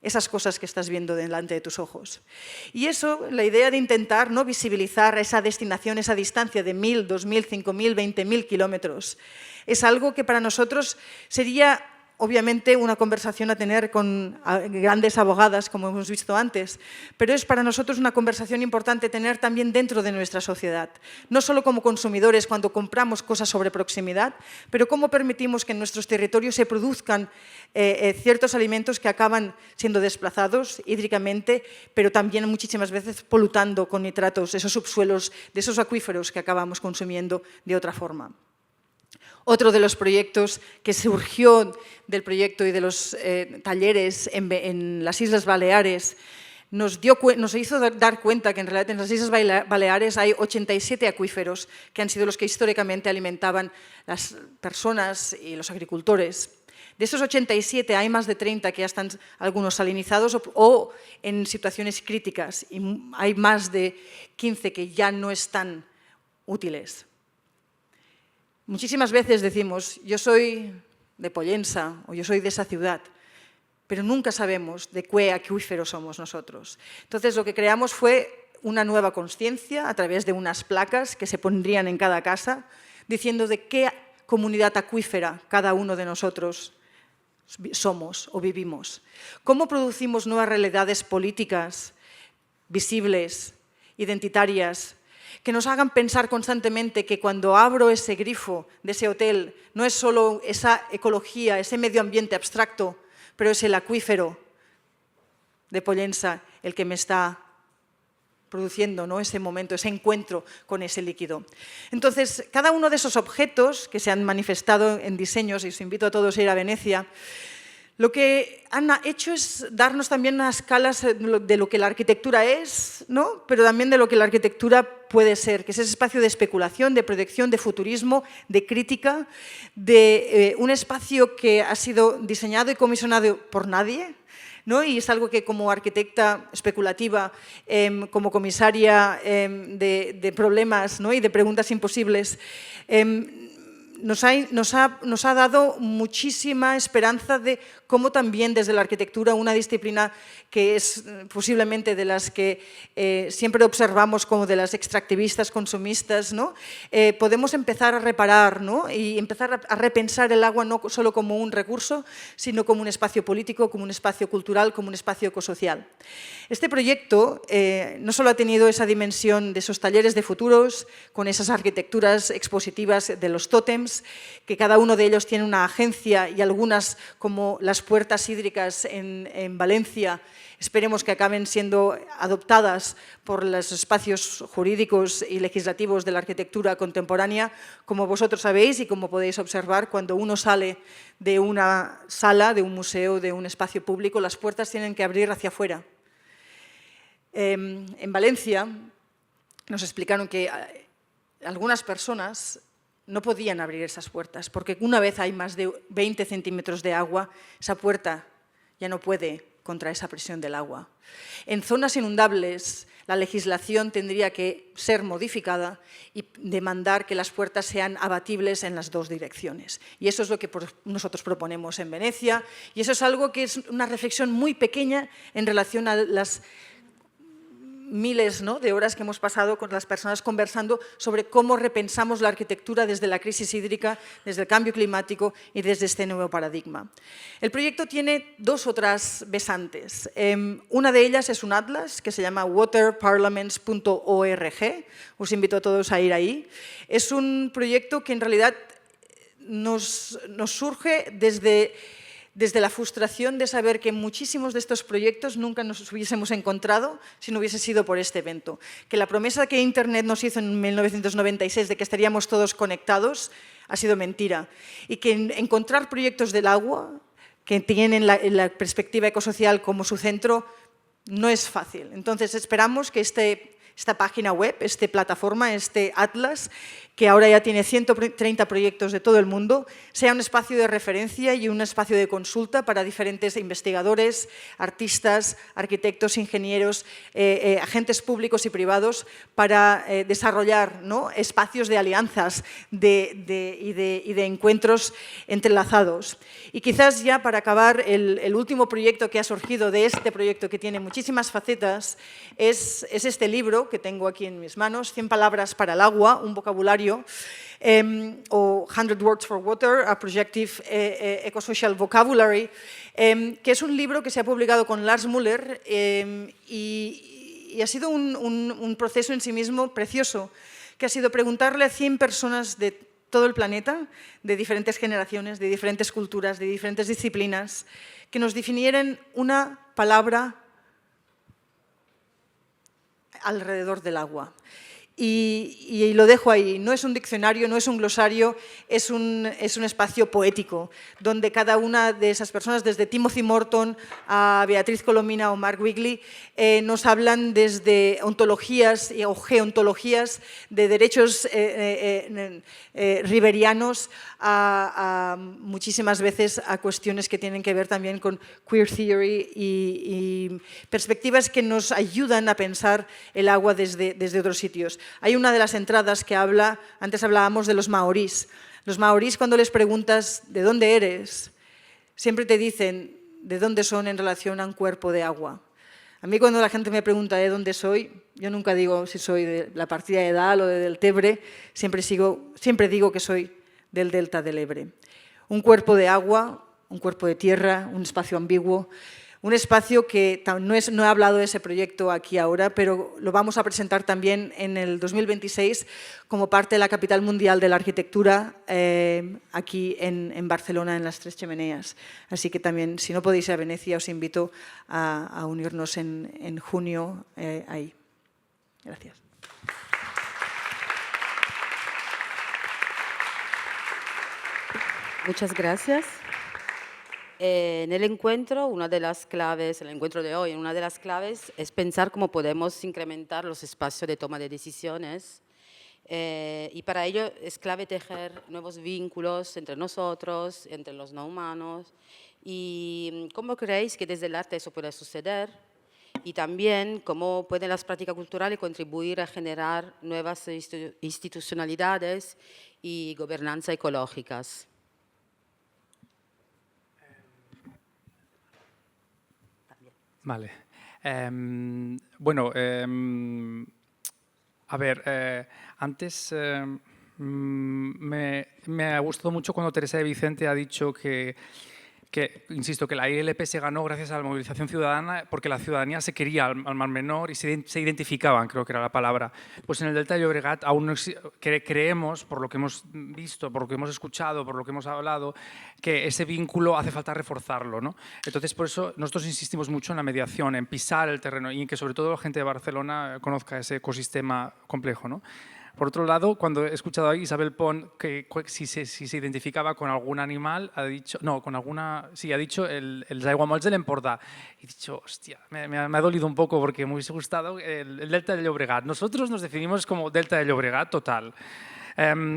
esas cosas que estás viendo delante de tus ojos. Y eso, la idea de intentar, ¿no?, visibilizar esa destinación, esa distancia de 1.000, 2.000, 5.000, 20.000 kilómetros, es algo que para nosotros sería, obviamente, una conversación a tener con grandes abogadas, como hemos visto antes, pero es para nosotros una conversación importante tener también dentro de nuestra sociedad, no solo como consumidores cuando compramos cosas sobre proximidad, pero cómo permitimos que en nuestros territorios se produzcan ciertos alimentos que acaban siendo desplazados hídricamente, pero también muchísimas veces polutando con nitratos esos subsuelos de esos acuíferos que acabamos consumiendo de otra forma. Otro de los proyectos que surgió del proyecto y de los talleres en las Islas Baleares nos hizo dar cuenta que en realidad en las Islas Baleares hay 87 acuíferos que han sido los que históricamente alimentaban las personas y los agricultores. De esos 87 hay más de 30 que ya están algunos salinizados o en situaciones críticas y hay más de 15 que ya no están útiles. Muchísimas veces decimos, yo soy de Pollensa o yo soy de esa ciudad, pero nunca sabemos de qué acuífero somos nosotros. Entonces lo que creamos fue una nueva conciencia a través de unas placas que se pondrían en cada casa diciendo de qué comunidad acuífera cada uno de nosotros somos o vivimos. ¿Cómo producimos nuevas realidades políticas, visibles, identitarias, que nos hagan pensar constantemente que cuando abro ese grifo de ese hotel no es solo esa ecología, ese medio ambiente abstracto, pero es el acuífero de Pollensa el que me está produciendo, ¿no?, ese momento, ese encuentro con ese líquido? Entonces, cada uno de esos objetos que se han manifestado en diseños, y os invito a todos a ir a Venecia, lo que han hecho es darnos también unas escalas de lo que la arquitectura es, ¿no?, pero también de lo que la arquitectura puede ser, que es ese espacio de especulación, de proyección, de futurismo, de crítica, de un espacio que ha sido diseñado y comisionado por nadie, ¿no? Y es algo que como arquitecta especulativa, como comisaria de problemas, ¿no?, y de preguntas imposibles, nos ha dado muchísima esperanza de cómo también desde la arquitectura, una disciplina que es posiblemente de las que siempre observamos como de las extractivistas, consumistas, ¿no? Podemos empezar a reparar, ¿no? Y empezar a repensar el agua no solo como un recurso, sino como un espacio político, como un espacio cultural, como un espacio ecosocial. Este proyecto no solo ha tenido esa dimensión de esos talleres de futuros, con esas arquitecturas expositivas de los tótems, que cada uno de ellos tiene una agencia y algunas, como las puertas hídricas en Valencia, esperemos que acaben siendo adoptadas por los espacios jurídicos y legislativos de la arquitectura contemporánea, como vosotros sabéis y como podéis observar cuando uno sale de una sala, de un museo, de un espacio público, las puertas tienen que abrir hacia afuera. En Valencia nos explicaron que algunas personas no podían abrir esas puertas, porque una vez hay más de 20 centímetros de agua, esa puerta ya no puede contra esa presión del agua. En zonas inundables, la legislación tendría que ser modificada y demandar que las puertas sean abatibles en las dos direcciones. Y eso es lo que nosotros proponemos en Venecia, y eso es algo que es una reflexión muy pequeña en relación a las miles, ¿no?, de horas que hemos pasado con las personas conversando sobre cómo repensamos la arquitectura desde la crisis hídrica, desde el cambio climático y desde este nuevo paradigma. El proyecto tiene dos otras besantes. Una de ellas es un atlas que se llama waterparlaments.org. Os invito a todos a ir ahí. Es un proyecto que en realidad nos surge desde la frustración de saber que muchísimos de estos proyectos nunca nos hubiésemos encontrado si no hubiese sido por este evento. Que la promesa que Internet nos hizo en 1996 de que estaríamos todos conectados ha sido mentira. Y que encontrar proyectos del agua que tienen la perspectiva ecosocial como su centro no es fácil. Entonces esperamos que esta página web, esta plataforma, este atlas, que ahora ya tiene 130 proyectos de todo el mundo, sea un espacio de referencia y un espacio de consulta para diferentes investigadores, artistas, arquitectos, ingenieros, agentes públicos y privados para desarrollar, ¿no?, espacios de alianzas y de encuentros entrelazados. Y quizás ya para acabar, el último proyecto que ha surgido de este proyecto, que tiene muchísimas facetas, es este libro que tengo aquí en mis manos, 100 palabras para el agua, un vocabulario, o 100 Words for Water, a Projective Ecosocial Vocabulary, que es un libro que se ha publicado con Lars Müller y ha sido un proceso en sí mismo precioso, que ha sido preguntarle a 100 personas de todo el planeta, de diferentes generaciones, de diferentes culturas, de diferentes disciplinas, que nos definieran una palabra alrededor del agua. Y lo dejo ahí. No es un diccionario, no es un glosario, es un espacio poético, donde cada una de esas personas, desde Timothy Morton a Beatriz Colomina o Mark Wigley, nos hablan desde ontologías o geontologías de derechos riberianos a muchísimas veces a cuestiones que tienen que ver también con queer theory y perspectivas que nos ayudan a pensar el agua desde otros sitios. Hay una de las entradas que habla, antes hablábamos de los maorís. Los maorís, cuando les preguntas ¿de dónde eres?, siempre te dicen de dónde son en relación a un cuerpo de agua. A mí cuando la gente me pregunta de dónde soy, yo nunca digo si soy de la partida de Dal o de Deltebre, siempre digo que soy del delta del Ebre. Un cuerpo de agua, un cuerpo de tierra, un espacio ambiguo, un espacio que no he hablado de ese proyecto aquí ahora, pero lo vamos a presentar también en el 2026 como parte de la Capital Mundial de la Arquitectura aquí en Barcelona, en las Tres Chimeneas. Así que también, si no podéis ir a Venecia, os invito a unirnos en junio ahí. Gracias. Muchas gracias. En el encuentro, una de las claves, el encuentro de hoy, una de las claves es pensar cómo podemos incrementar los espacios de toma de decisiones y para ello es clave tejer nuevos vínculos entre nosotros, entre los no humanos y cómo creéis que desde el arte eso puede suceder y también cómo pueden las prácticas culturales contribuir a generar nuevas institucionalidades y gobernanza ecológicas. Vale. Bueno, a ver, antes me ha gustado mucho cuando Teresa de Vicente ha dicho insisto, que la ILP se ganó gracias a la movilización ciudadana porque la ciudadanía se quería al Mar Menor y se identificaban, creo que era la palabra. Pues en el Delta de Llobregat aún no creemos, por lo que hemos visto, por lo que hemos escuchado, por lo que hemos hablado, que ese vínculo hace falta reforzarlo, ¿no? Entonces, por eso nosotros insistimos mucho en la mediación, en pisar el terreno y en que sobre todo la gente de Barcelona conozca ese ecosistema complejo, ¿no? Por otro lado, cuando he escuchado a Isabel Pont que si se identificaba con algún animal, ha dicho, no, con alguna, sí, ha dicho el aiguamolls de l'Empordà. He dicho, hostia, me ha dolido un poco porque me hubiese gustado el Delta de Llobregat. Nosotros nos definimos como Delta de Llobregat total.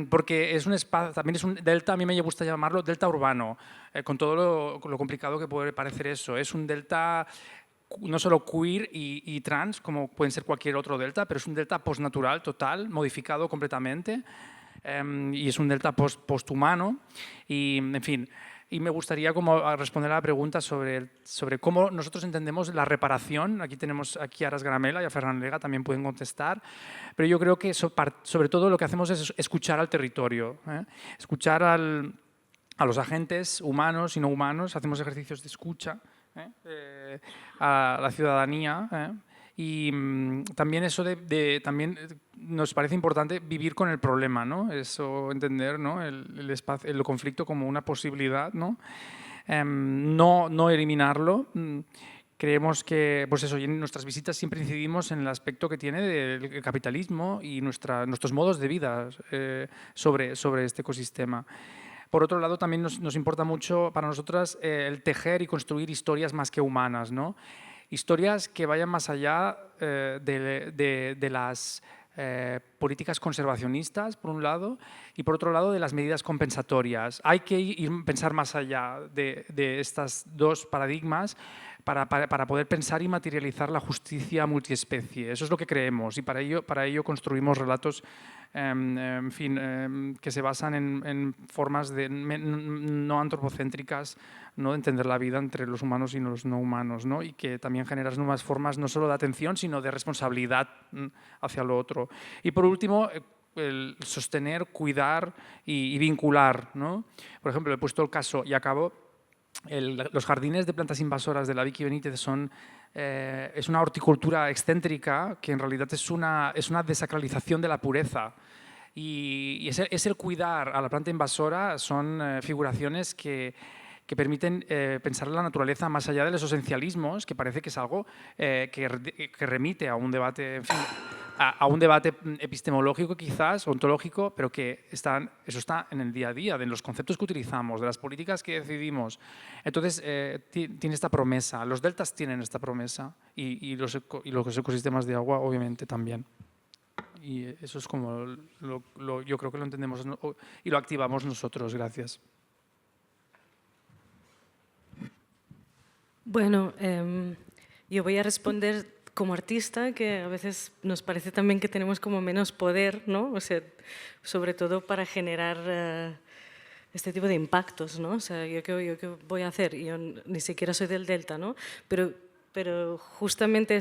Porque es un espacio, también es un delta, a mí me gusta llamarlo delta urbano, con todo lo complicado que puede parecer eso. Es un delta no solo queer y trans, como pueden ser cualquier otro delta, pero es un delta postnatural total, modificado completamente, y es un delta posthumano, y en fin. Y me gustaría como responder a la pregunta sobre cómo nosotros entendemos la reparación. Aquí tenemos a Aras Garamela y a Ferran Lega, también pueden contestar. Pero yo creo que sobre todo lo que hacemos es escuchar al territorio, escuchar a los agentes humanos y no humanos, hacemos ejercicios de escucha a la ciudadanía. Y también eso también nos parece importante vivir con el problema, ¿no? Eso, entender, ¿no? el conflicto como una posibilidad, ¿no? No eliminarlo. Creemos que, pues eso, y en nuestras visitas siempre incidimos en el aspecto que tiene del capitalismo y nuestros modos de vida sobre este ecosistema. Por otro lado, también nos importa mucho para nosotras el tejer y construir historias más que humanas, ¿no? Historias que vayan más allá de las políticas conservacionistas, por un lado, y por otro lado, de las medidas compensatorias. Hay que pensar más allá de estas dos paradigmas para poder pensar y materializar la justicia multiespecie. Eso es lo que creemos y para ello construimos relatos en fin, que se basan en formas no antropocéntricas, ¿no? De entender la vida entre los humanos y los no humanos, ¿no? Y que también generan nuevas formas no solo de atención, sino de responsabilidad hacia lo otro. Y por último, el sostener, cuidar y vincular, ¿no? Por ejemplo, he puesto el caso y acabo. Los jardines de plantas invasoras de la Vicky Benítez es una horticultura excéntrica que en realidad es una desacralización de la pureza. Y es el cuidar a la planta invasora, son figuraciones que permiten pensar en la naturaleza más allá de los esencialismos, que parece que es algo que remite a un debate, en fin, a un debate epistemológico quizás, ontológico, pero que eso está en el día a día, de los conceptos que utilizamos, de las políticas que decidimos. Entonces, tiene esta promesa, los deltas tienen esta promesa y los ecosistemas de agua obviamente también. Y eso es como yo creo que lo entendemos y lo activamos nosotros. Gracias. Bueno, yo voy a responder como artista, que a veces nos parece también que tenemos como menos poder, ¿no? O sea, sobre todo para generar este tipo de impactos, ¿no? O sea, ¿yo qué voy a hacer? Yo ni siquiera soy del Delta, ¿no? Pero justamente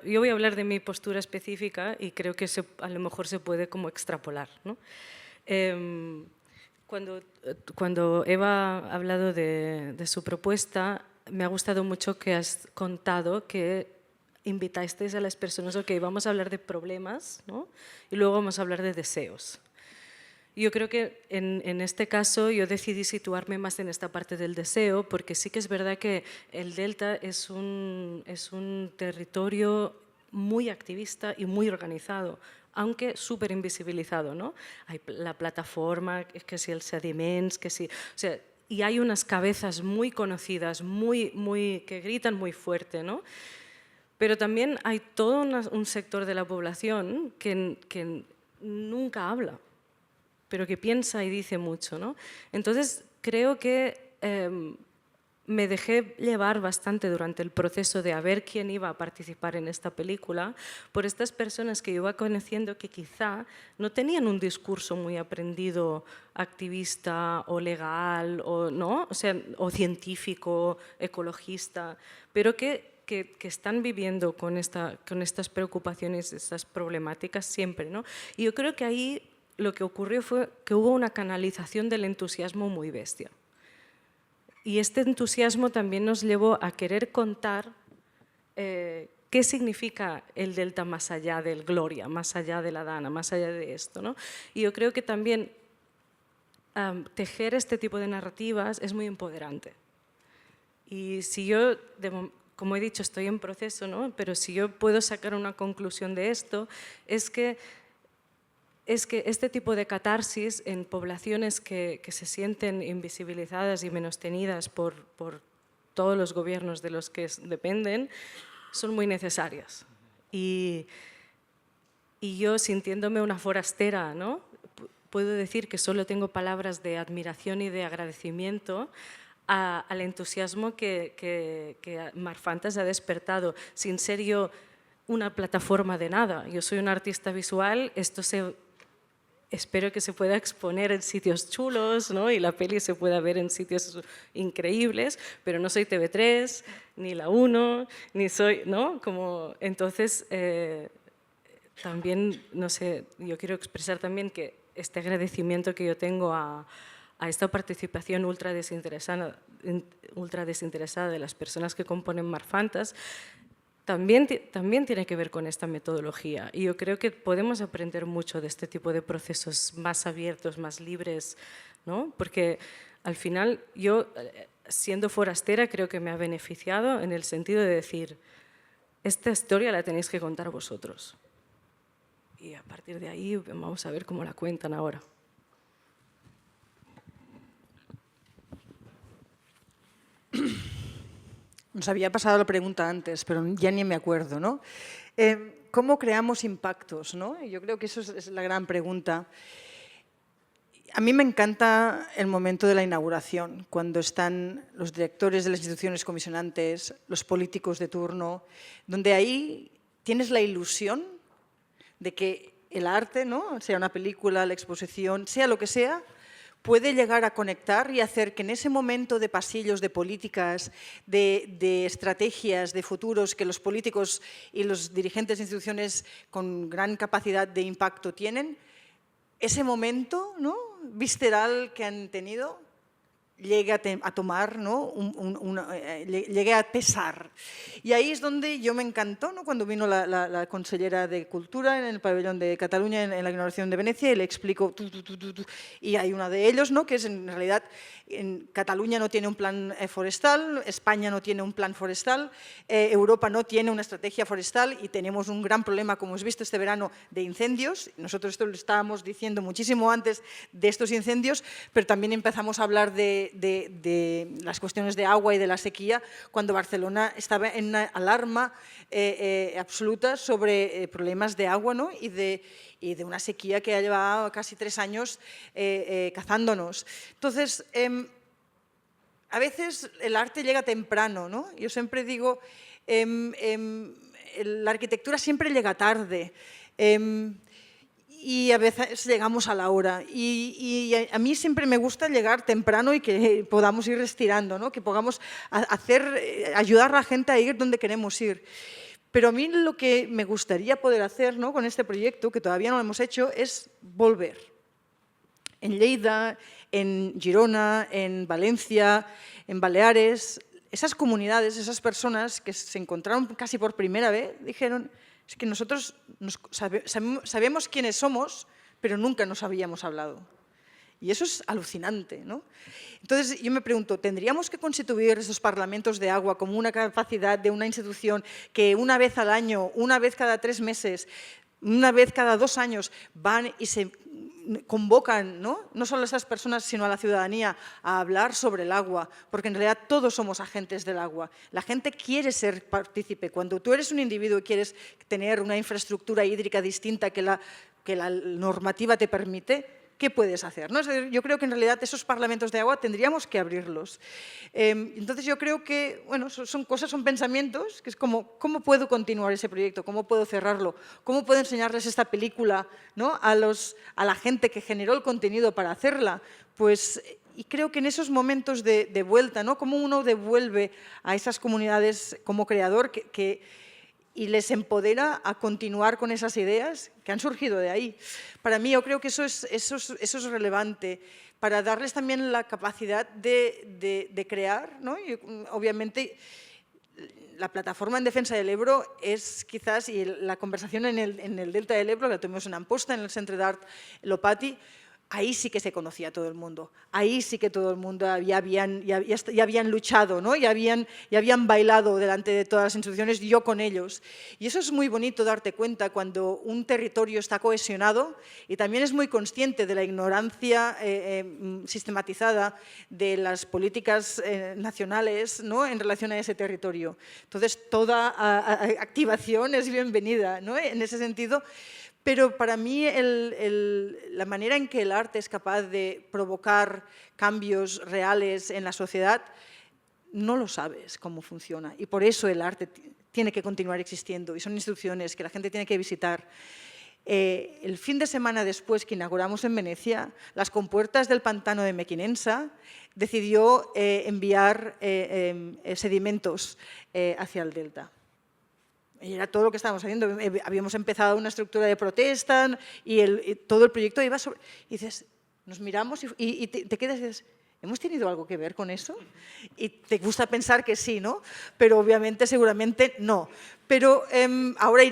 yo voy a hablar de mi postura específica y creo que a lo mejor se puede como extrapolar, ¿no? Cuando Eva ha hablado de su propuesta, me ha gustado mucho que has contado que invitasteis a las personas, ok, vamos a hablar de problemas, ¿no? Y luego vamos a hablar de deseos. Yo creo que en este caso yo decidí situarme más en esta parte del deseo, porque sí que es verdad que el Delta es un territorio muy activista y muy organizado, aunque súper invisibilizado, ¿no? Hay la plataforma, que si el Sediments, que si... O sea, y hay unas cabezas muy conocidas, que gritan muy fuerte, ¿no? Pero también hay todo un sector de la población que nunca habla, pero que piensa y dice mucho, ¿no? Entonces, creo que me dejé llevar bastante durante el proceso de a ver quién iba a participar en esta película por estas personas que yo iba conociendo que quizá no tenían un discurso muy aprendido activista o legal o, ¿no? O sea, o científico, ecologista, pero que están viviendo con estas preocupaciones, estas problemáticas siempre, ¿no? Y yo creo que ahí lo que ocurrió fue que hubo una canalización del entusiasmo muy bestia. Y este entusiasmo también nos llevó a querer contar qué significa el delta más allá del Gloria, más allá de la Dana, más allá de esto, ¿no? Y yo creo que también tejer este tipo de narrativas es muy empoderante. Y si yo, como he dicho, estoy en proceso, ¿no? Pero si yo puedo sacar una conclusión de esto, es que este tipo de catarsis en poblaciones que se sienten invisibilizadas y menos tenidas por todos los gobiernos de los que dependen, son muy necesarias. Y yo, sintiéndome una forastera, ¿no? Puedo decir que solo tengo palabras de admiración y de agradecimiento al entusiasmo que Marfantas ha despertado, sin ser yo una plataforma de nada. Yo soy una artista visual, espero que se pueda exponer en sitios chulos, ¿no? Y la peli se pueda ver en sitios increíbles, pero no soy TV3, ni La 1, ni soy, ¿no? Entonces, también, no sé, yo quiero expresar también que este agradecimiento que yo tengo a esta participación ultra desinteresada de las personas que componen Marfantas, también tiene que ver con esta metodología. Y yo creo que podemos aprender mucho de este tipo de procesos más abiertos, más libres, ¿no? Porque al final yo, siendo forastera, creo que me ha beneficiado en el sentido de decir, esta historia la tenéis que contar vosotros. Y a partir de ahí vamos a ver cómo la cuentan ahora. Nos había pasado la pregunta antes, pero ya ni me acuerdo, ¿no? ¿Cómo creamos impactos, ¿no? Yo creo que eso es la gran pregunta. A mí me encanta el momento de la inauguración, cuando están los directores de las instituciones comisionantes, los políticos de turno, donde ahí tienes la ilusión de que el arte, ¿no? Sea una película, la exposición, sea lo que sea, puede llegar a conectar y hacer que en ese momento de pasillos, de políticas, de estrategias, de futuros que los políticos y los dirigentes de instituciones con gran capacidad de impacto tienen, ese momento, ¿no? Visceral que han tenido llegue a tomar, ¿no? Llegue a pesar. Y ahí es donde yo me encantó, ¿no? Cuando vino la consellera de Cultura en el pabellón de Cataluña en la inauguración de Venecia y le explico, y hay uno de ellos, ¿no? Que es en realidad, en Cataluña no tiene un plan forestal, España no tiene un plan forestal, Europa no tiene una estrategia forestal y tenemos un gran problema, como hemos visto este verano, de incendios. Nosotros esto lo estábamos diciendo muchísimo antes de estos incendios, pero también empezamos a hablar de las cuestiones de agua y de la sequía cuando Barcelona estaba en una alarma absoluta sobre problemas de agua, ¿no? y de una sequía que ha llevado casi 3 años cazándonos. Entonces, a veces el arte llega temprano, ¿no? Yo siempre digo, la arquitectura siempre llega tarde. Y a veces llegamos a la hora. Y a mí siempre me gusta llegar temprano y que podamos ir estirando, ¿no? Que podamos ayudar a la gente a ir donde queremos ir. Pero a mí lo que me gustaría poder hacer, ¿no? Con este proyecto, que todavía no lo hemos hecho, es volver. En Lleida, en Girona, en Valencia, en Baleares, esas comunidades, esas personas que se encontraron casi por primera vez, dijeron, es que nosotros sabemos quiénes somos, pero nunca nos habíamos hablado. Y eso es alucinante, ¿no? Entonces, yo me pregunto, ¿tendríamos que constituir esos parlamentos de agua como una capacidad de una institución que una vez al año, una vez cada 3 meses, una vez cada 2 años van y se convocan, ¿no? No solo a esas personas, sino a la ciudadanía a hablar sobre el agua, porque en realidad todos somos agentes del agua. La gente quiere ser partícipe. Cuando tú eres un individuo y quieres tener una infraestructura hídrica distinta que la normativa te permite, ¿qué puedes hacer? ¿No? Yo creo que en realidad esos parlamentos de agua tendríamos que abrirlos. Entonces yo creo que, bueno, son cosas, son pensamientos, que es como, ¿cómo puedo continuar ese proyecto? ¿Cómo puedo cerrarlo? ¿Cómo puedo enseñarles esta película, ¿no? a la gente que generó el contenido para hacerla? Pues, y creo que en esos momentos de vuelta, ¿no? Cómo uno devuelve a esas comunidades como creador y les empodera a continuar con esas ideas que han surgido de ahí. Para mí, yo creo que eso es relevante, para darles también la capacidad de crear, ¿no? Y, obviamente, la plataforma en defensa del Ebro es quizás, y la conversación en el Delta del Ebro, la tuvimos en Amposta, en el Centre d'Art Lopati, ahí sí que se conocía todo el mundo, ahí sí que todo el mundo ya habían luchado, ¿no? ya habían bailado delante de todas las instituciones, yo con ellos. Y eso es muy bonito darte cuenta cuando un territorio está cohesionado y también es muy consciente de la ignorancia sistematizada de las políticas nacionales, ¿no? en relación a ese territorio. Entonces, toda activación es bienvenida, ¿no? en ese sentido. Pero para mí la manera en que el arte es capaz de provocar cambios reales en la sociedad, no lo sabes cómo funciona. Y por eso el arte tiene que continuar existiendo y son instituciones que la gente tiene que visitar. El fin de semana después que inauguramos en Venecia, las compuertas del pantano de Mequinensa decidió enviar sedimentos hacia el delta. Y era todo lo que estábamos haciendo. Habíamos empezado una estructura de protesta y todo el proyecto iba sobre... Y dices, nos miramos y te quedas y dices, ¿hemos tenido algo que ver con eso? Y te gusta pensar que sí, ¿no? Pero obviamente, seguramente no. Pero ahora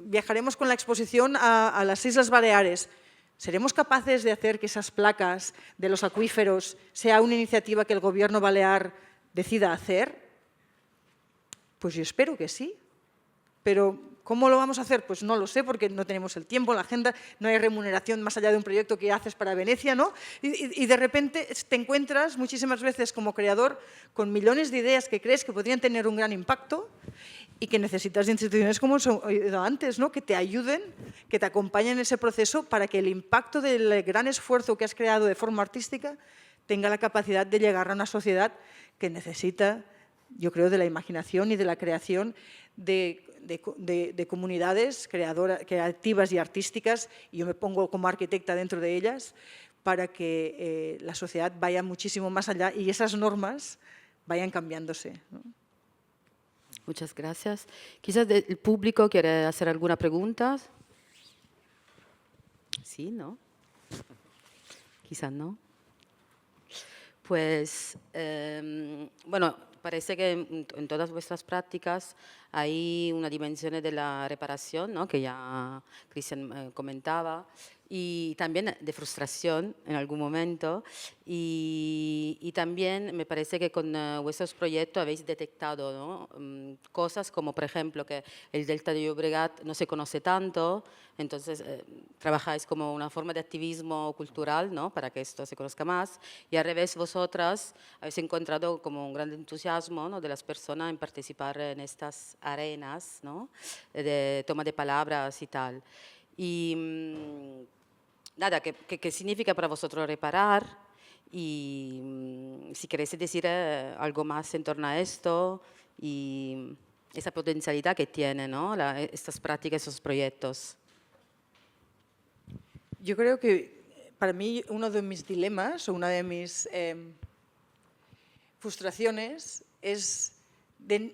viajaremos con la exposición a las Islas Baleares. ¿Seremos capaces de hacer que esas placas de los acuíferos sea una iniciativa que el gobierno balear decida hacer? Pues yo espero que sí, pero ¿cómo lo vamos a hacer? Pues no lo sé, porque no tenemos el tiempo, la agenda, no hay remuneración más allá de un proyecto que haces para Venecia, ¿no? Y de repente te encuentras muchísimas veces como creador con millones de ideas que crees que podrían tener un gran impacto y que necesitas de instituciones como hemos oído antes, ¿no? Que te ayuden, que te acompañen en ese proceso para que el impacto del gran esfuerzo que has creado de forma artística tenga la capacidad de llegar a una sociedad que necesita, yo creo, de la imaginación y de la creación de comunidades creativas y artísticas, y yo me pongo como arquitecta dentro de ellas, para que la sociedad vaya muchísimo más allá y esas normas vayan cambiándose, ¿no? Muchas gracias. Quizás el público quiere hacer alguna pregunta. Sí, ¿no? Quizás no. Pues, bueno, parece que en todas vuestras prácticas hay una dimensión de la reparación, ¿no? Que ya Cristian comentaba, y también de frustración en algún momento. Y también me parece que con vuestros proyectos habéis detectado, ¿no? Cosas como, por ejemplo, que el Delta de Llobregat no se conoce tanto, entonces trabajáis como una forma de activismo cultural, ¿no? Para que esto se conozca más. Y al revés, vosotras habéis encontrado como un gran entusiasmo, ¿no? De las personas en participar en estas arenas, ¿no? De toma de palabras y tal. Y nada, ¿qué significa para vosotros reparar? Y si queréis decir algo más en torno a esto y esa potencialidad que tienen, ¿no? Estas prácticas, esos proyectos. Yo creo que para mí uno de mis dilemas o una de mis frustraciones es de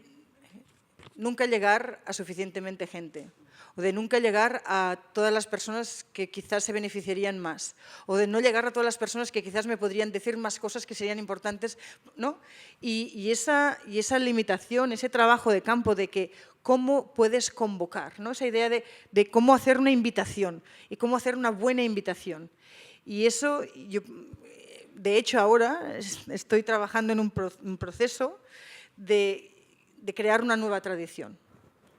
nunca llegar a suficientemente gente, o de nunca llegar a todas las personas que quizás se beneficiarían más, o de no llegar a todas las personas que quizás me podrían decir más cosas que serían importantes, ¿no? Y esa limitación, ese trabajo de campo de que cómo puedes convocar, ¿no? Esa idea de cómo hacer una invitación y cómo hacer una buena invitación. Y eso, yo, de hecho, ahora estoy trabajando en un proceso de crear una nueva tradición.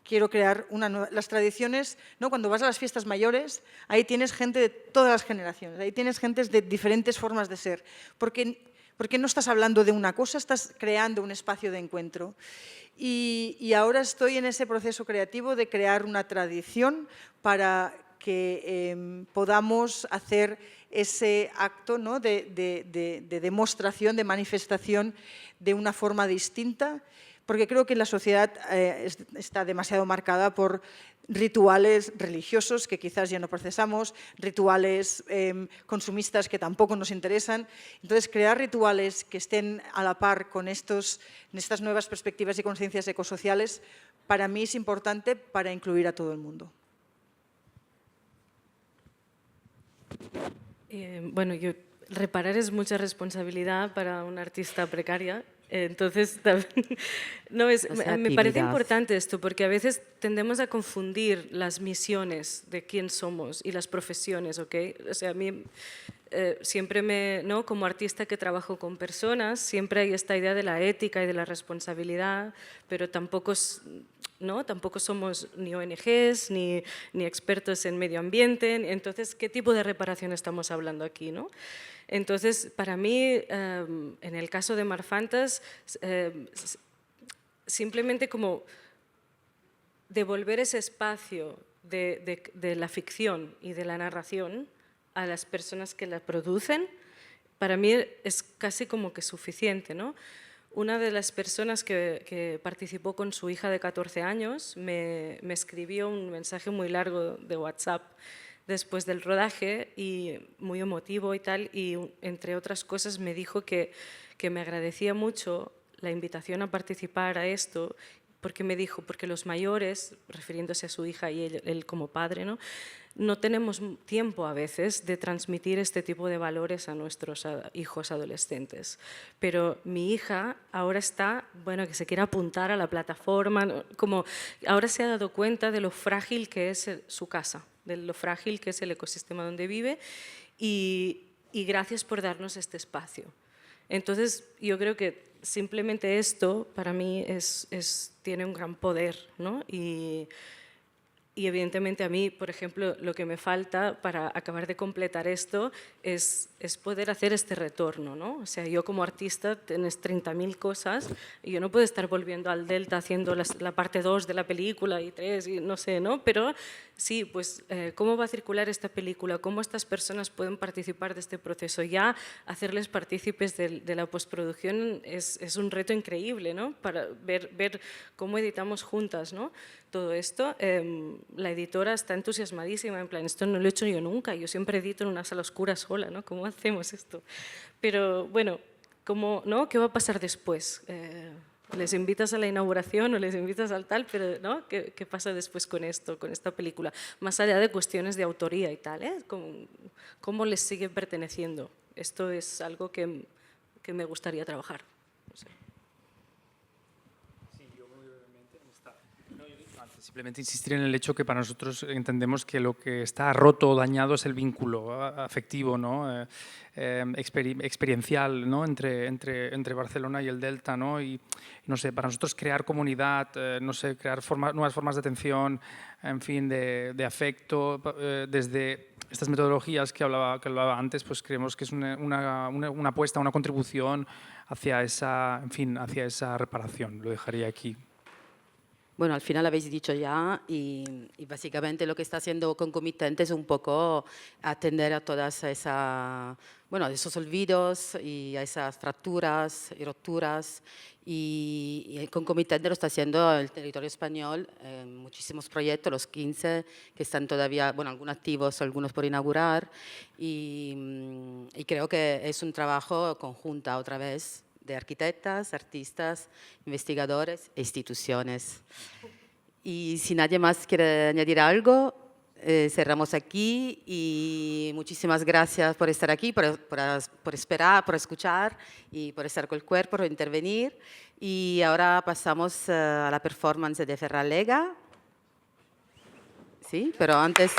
Quiero crear las tradiciones, ¿no? Cuando vas a las fiestas mayores, ahí tienes gente de todas las generaciones, ahí tienes gente de diferentes formas de ser, porque no estás hablando de una cosa, estás creando un espacio de encuentro. Y ahora estoy en ese proceso creativo de crear una tradición para que podamos hacer ese acto, ¿no?, de demostración, de manifestación de una forma distinta, porque creo que la sociedad está demasiado marcada por rituales religiosos que quizás ya no procesamos, rituales consumistas que tampoco nos interesan. Entonces, crear rituales que estén a la par con estas nuevas perspectivas y conciencias ecosociales, para mí es importante para incluir a todo el mundo. Bueno, reparar es mucha responsabilidad para una artista precaria. Entonces, me parece importante esto, porque a veces tendemos a confundir las misiones de quién somos y las profesiones, ¿ok? O sea, a mí siempre ¿no?, como artista que trabajo con personas, siempre hay esta idea de la ética y de la responsabilidad, pero tampoco somos ni ONGs, ni expertos en medio ambiente. Entonces, ¿qué tipo de reparación estamos hablando aquí, no? Entonces, para mí, en el caso de Marfantas, simplemente como devolver ese espacio de la ficción y de la narración a las personas que la producen, para mí es casi como que suficiente, ¿no? Una de las personas que participó con su hija de 14 años me escribió un mensaje muy largo de WhatsApp después del rodaje, y muy emotivo y tal, y entre otras cosas me dijo que me agradecía mucho la invitación a participar a esto, porque me dijo, porque los mayores, refiriéndose a su hija y él como padre, no tenemos tiempo a veces de transmitir este tipo de valores a nuestros hijos adolescentes. Pero mi hija ahora está, bueno, que se quiere apuntar a la plataforma, como ahora se ha dado cuenta de lo frágil que es su casa, de lo frágil que es el ecosistema donde vive, y gracias por darnos este espacio. Entonces, yo creo que simplemente esto, para mí, tiene un gran poder, ¿no? Y evidentemente a mí, por ejemplo, lo que me falta para acabar de completar esto es poder hacer este retorno, ¿no? O sea, yo como artista tienes 30.000 cosas y yo no puedo estar volviendo al Delta haciendo la parte 2 de la película y 3 y no sé, ¿no? Pero sí, pues cómo va a circular esta película, cómo estas personas pueden participar de este proceso. Ya hacerles partícipes de la postproducción es un reto increíble, ¿no? Para ver cómo editamos juntas, ¿no? Todo esto. La editora está entusiasmadísima, en plan, esto no lo he hecho yo nunca, yo siempre edito en una sala oscura sola, ¿no? ¿Cómo hacemos esto? Pero bueno, ¿no? ¿Qué va a pasar después? ¿Les invitas a la inauguración o les invitas al tal? Pero ¿no? ¿Qué pasa después con esto, con esta película? Más allá de cuestiones de autoría y tal, ¿eh? ¿Cómo les sigue perteneciendo? Esto es algo que me gustaría trabajar. No sé. Simplemente insistir en el hecho que para nosotros entendemos que lo que está roto o dañado es el vínculo afectivo, ¿no? Experiencial, ¿no? entre Barcelona y el Delta, ¿no? Y no sé, para nosotros crear comunidad, no sé, crear nuevas formas de atención, en fin, de afecto, desde estas metodologías que hablaba antes, pues creemos que es una apuesta, una contribución hacia esa reparación. Lo dejaría aquí. Bueno, al final habéis dicho ya, y básicamente lo que está haciendo Concomitente es un poco atender a todas esos olvidos y a esas fracturas y rupturas. Y Concomitente lo está haciendo el territorio español, muchísimos proyectos, los 15 que están todavía, bueno, algunos activos, algunos por inaugurar. Y creo que es un trabajo conjunto otra vez, de arquitectas, artistas, investigadores e instituciones. Y si nadie más quiere añadir algo, cerramos aquí, y muchísimas gracias por estar aquí, por esperar, por escuchar y por estar con el cuerpo, por intervenir. Y ahora pasamos a la performance de Ferran Lega. Sí, pero antes...